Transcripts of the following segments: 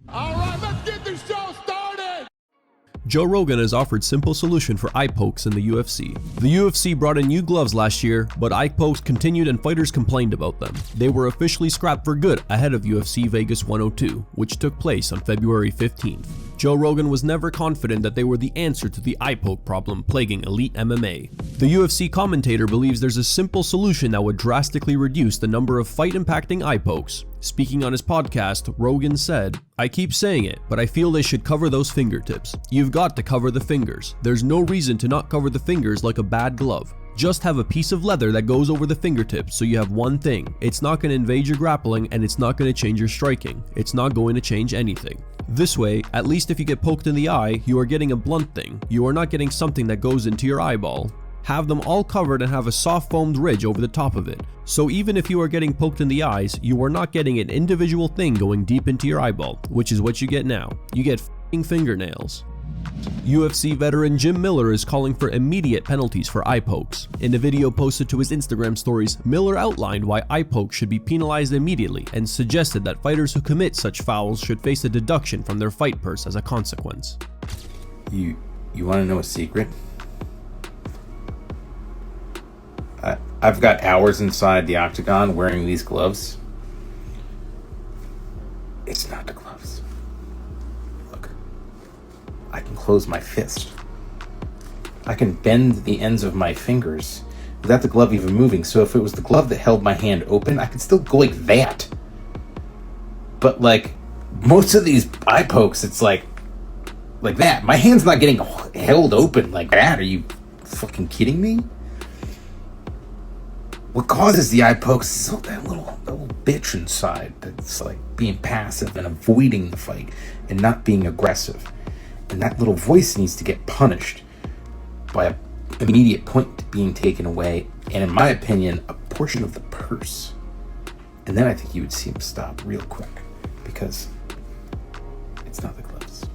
All right, let's get this show started. Joe Rogan has offered simple solution for eye pokes in the UFC. The UFC brought in new gloves last year, but eye pokes continued and fighters complained about them. They were officially scrapped for good ahead of UFC Vegas 102, which took place on February 15th. Joe Rogan was never confident that they were the answer to the eye poke problem plaguing elite MMA. The UFC commentator believes there's a simple solution that would drastically reduce the number of fight-impacting eye pokes. Speaking on his podcast, Rogan said, "I keep saying it, but I feel they should cover those fingertips. You've got to cover the fingers. There's no reason to not cover the fingers like a bad glove. Just have a piece of leather that goes over the fingertips so you have one thing. It's not going to invade your grappling and it's not going to change your striking. It's not going to change anything. This way, at least if you get poked in the eye, you are getting a blunt thing. You are not getting something that goes into your eyeball. Have them all covered and have a soft foamed ridge over the top of it. So even if you are getting poked in the eyes, you are not getting an individual thing going deep into your eyeball, which is what you get now. You get f***ing fingernails." UFC veteran Jim Miller is calling for immediate penalties for eye pokes. In a video posted to his Instagram stories, Miller outlined why eye pokes should be penalized immediately and suggested that fighters who commit such fouls should face a deduction from their fight purse as a consequence. You want to know a secret? I've got hours inside the octagon wearing these gloves. It's not the gloves. Look, I can close my fist. I can bend the ends of my fingers without the glove even moving. So if it was the glove that held my hand open, I could still go like that. But like most of these eye pokes, it's like that. My hand's not getting held open like that. Are you fucking kidding me? What causes the eye pokes is that little bitch inside that's like being passive and avoiding the fight and not being aggressive. And that little voice needs to get punished by an immediate point being taken away, and in my opinion, a portion of the purse. And then I think you would see him stop real quick, because it's not the gloves.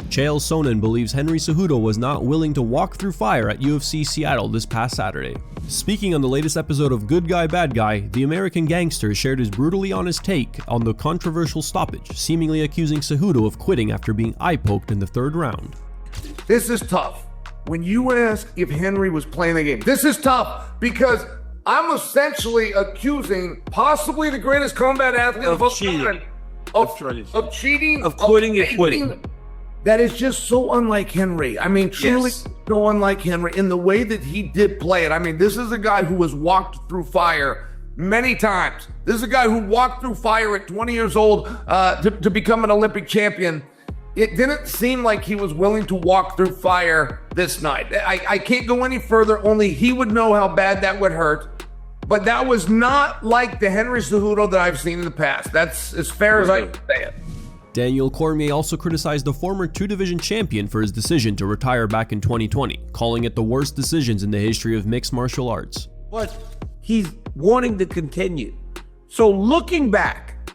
Chael Sonnen believes Henry Cejudo was not willing to walk through fire at UFC Seattle this past Saturday. Speaking on the latest episode of Good Guy Bad Guy, the American gangster shared his brutally honest take on the controversial stoppage, seemingly accusing Cejudo of quitting after being eye-poked in the third round. This is tough. When you ask if Henry was playing the game, this is tough because I'm essentially accusing possibly the greatest combat athlete of all time of cheating, of quitting and quitting. That is just so unlike Henry. I mean, truly so unlike Henry in the way that he did play it. I mean, this is a guy who has walked through fire many times. This is a guy who walked through fire at 20 years old to become an Olympic champion. It didn't seem like he was willing to walk through fire this night. I can't go any further. Only he would know how bad that would hurt. But that was not like the Henry Cejudo that I've seen in the past. That's as fair as I can say it. Daniel Cormier also criticized the former two-division champion for his decision to retire back in 2020, calling it the worst decisions in the history of mixed martial arts. But he's wanting to continue. So looking back,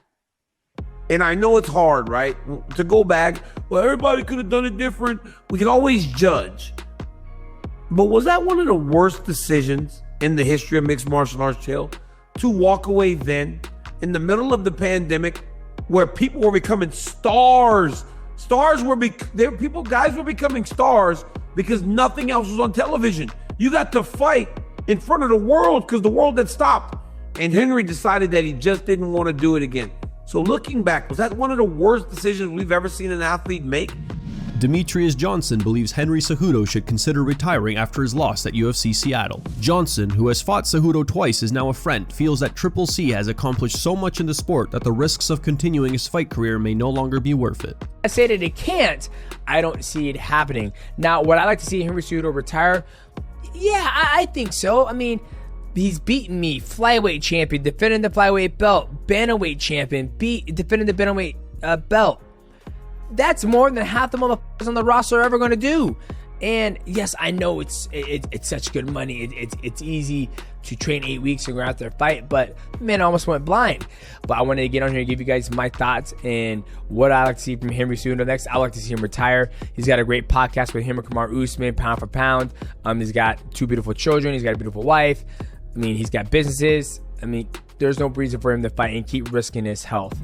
and I know it's hard, right, to go back, well, everybody could have done it different. We can always judge. But was that one of the worst decisions in the history of mixed martial arts, Chael? To walk away then, in the middle of the pandemic, where people were becoming stars. Guys were becoming stars because nothing else was on television. You got to fight in front of the world because the world had stopped. And Henry decided that he just didn't want to do it again. So looking back, was that one of the worst decisions we've ever seen an athlete make? Demetrious Johnson believes Henry Cejudo should consider retiring after his loss at UFC Seattle. Johnson, who has fought Cejudo twice, is now a friend, feels that Triple C has accomplished so much in the sport that the risks of continuing his fight career may no longer be worth it. I say that it can't. I don't see it happening. Now, would I like to see Henry Cejudo retire? Yeah, I think so. I mean, he's beaten me, flyweight champion, defending the flyweight belt, bantamweight champion, defending the bantamweight belt. That's more than half the motherfuckers on the roster are ever going to do. And yes, I know it's such good money. It's easy to train 8 weeks and go out there and fight, but man, I almost went blind. But I wanted to get on here and give you guys my thoughts and what I like to see from Henry Cejudo next. I like to see him retire. He's got a great podcast with him and Kamaru Usman, pound for pound. He's got 2 beautiful children. He's got a beautiful wife. I mean, he's got businesses. I mean, there's no reason for him to fight and keep risking his health.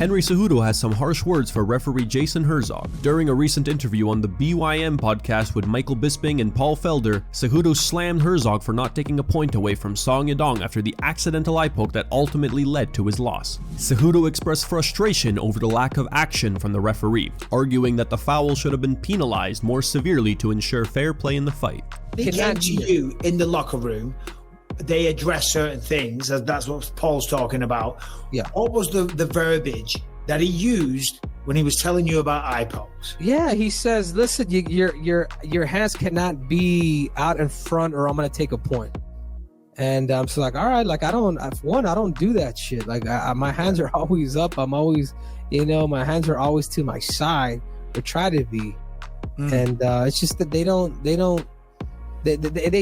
Henry Cejudo has some harsh words for referee Jason Harzog. During a recent interview on the BYM podcast with Michael Bisping and Paul Felder, Cejudo slammed Herzog for not taking a point away from Song Yadong after the accidental eye poke that ultimately led to his loss. Cejudo expressed frustration over the lack of action from the referee, arguing that the foul should have been penalized more severely to ensure fair play in the fight. They came to you in the locker room, they address certain things, as that's what Paul's talking about. Yeah. What was the verbiage that he used when he was telling you about eye pokes? Yeah, he says, listen, your hands cannot be out in front or I'm going to take a point. And I'm so like, all right, like I don't do that shit. Like my hands are always up. I'm always, my hands are always to my side or try to be. And it's just that they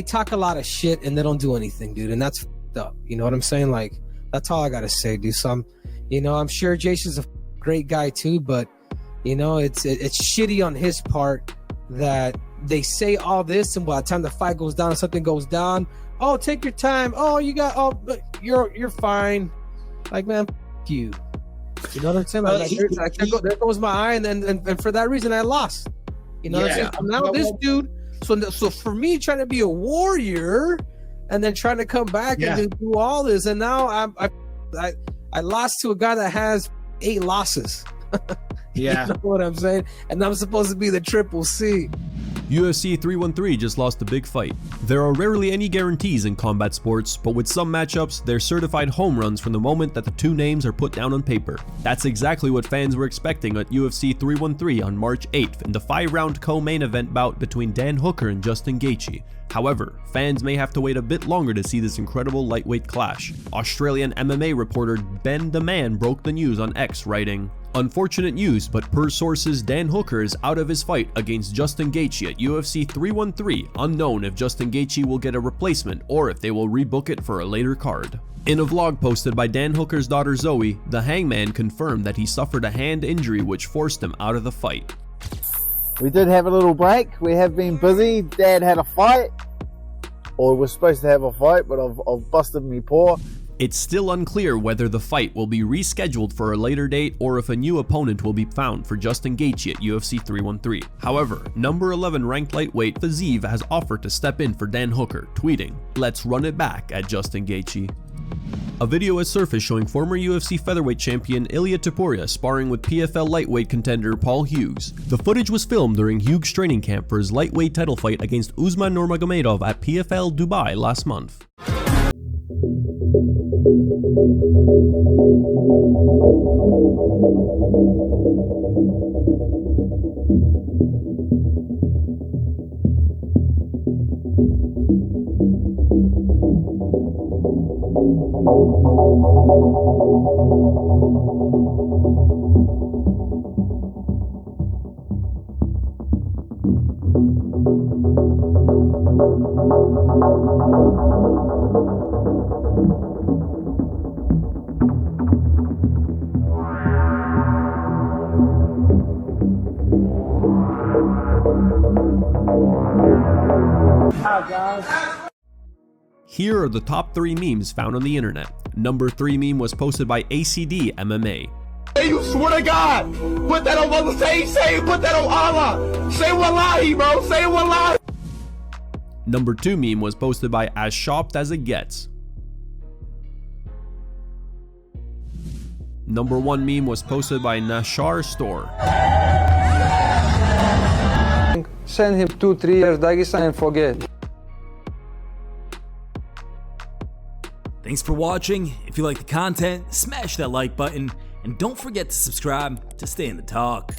talk a lot of shit and they don't do anything, dude. And that's fucked up. You know what I'm saying? Like, that's all I got to say, dude. So I'm sure Jason's a great guy too, but it's shitty on his part that they say all this and by the time the fight goes down, something goes down. Oh, take your time. Oh, you're fine. Like, man, f- you. You know what I'm saying? There goes my eye, and for that reason, I lost. You know what I'm saying? So now this dude. So for me, trying to be a warrior, and then trying to come back and then do all this, and now I lost to a guy that has 8 losses. Yeah, you know what I'm saying? And I'm supposed to be the triple C. UFC 313 just lost a big fight. There are rarely any guarantees in combat sports, but with some matchups, they're certified home runs from the moment that the two names are put down on paper. That's exactly what fans were expecting at UFC 313 on March 8th in the 5-round co-main event bout between Dan Hooker and Justin Gaethje. However, fans may have to wait a bit longer to see this incredible lightweight clash. Australian MMA reporter Ben the Man broke the news on X, writing, "Unfortunate news, but per sources, Dan Hooker is out of his fight against Justin Gaethje at UFC 313, unknown if Justin Gaethje will get a replacement or if they will rebook it for a later card." In a vlog posted by Dan Hooker's daughter Zoe, the Hangman confirmed that he suffered a hand injury which forced him out of the fight. We did have a little break. We have been busy. Dad had a fight, or we're supposed to have a fight, but I've busted me paw. It's still unclear whether the fight will be rescheduled for a later date or if a new opponent will be found for Justin Gaethje at UFC 313. However, number 11 ranked lightweight Fiziev has offered to step in for Dan Hooker, tweeting, "Let's run it back at Justin Gaethje." A video has surfaced showing former UFC featherweight champion Ilia Topuria sparring with PFL lightweight contender Paul Hughes. The footage was filmed during Hughes' training camp for his lightweight title fight against Usman Nurmagomedov at PFL Dubai last month. Here are the top 3 memes found on the internet. Number 3 meme was posted by ACD MMA. Hey, you swear to God, put that on Mother, put that on Allah. Say wallahi, bro, say wallahi. Number 2 meme was posted by As Shopped As It Gets. Number 1 meme was posted by Nashar Store. Send him 2-3 years Dagestan and forget. Thanks for watching. If you like the content, smash that like button and don't forget to subscribe to stay in the talk.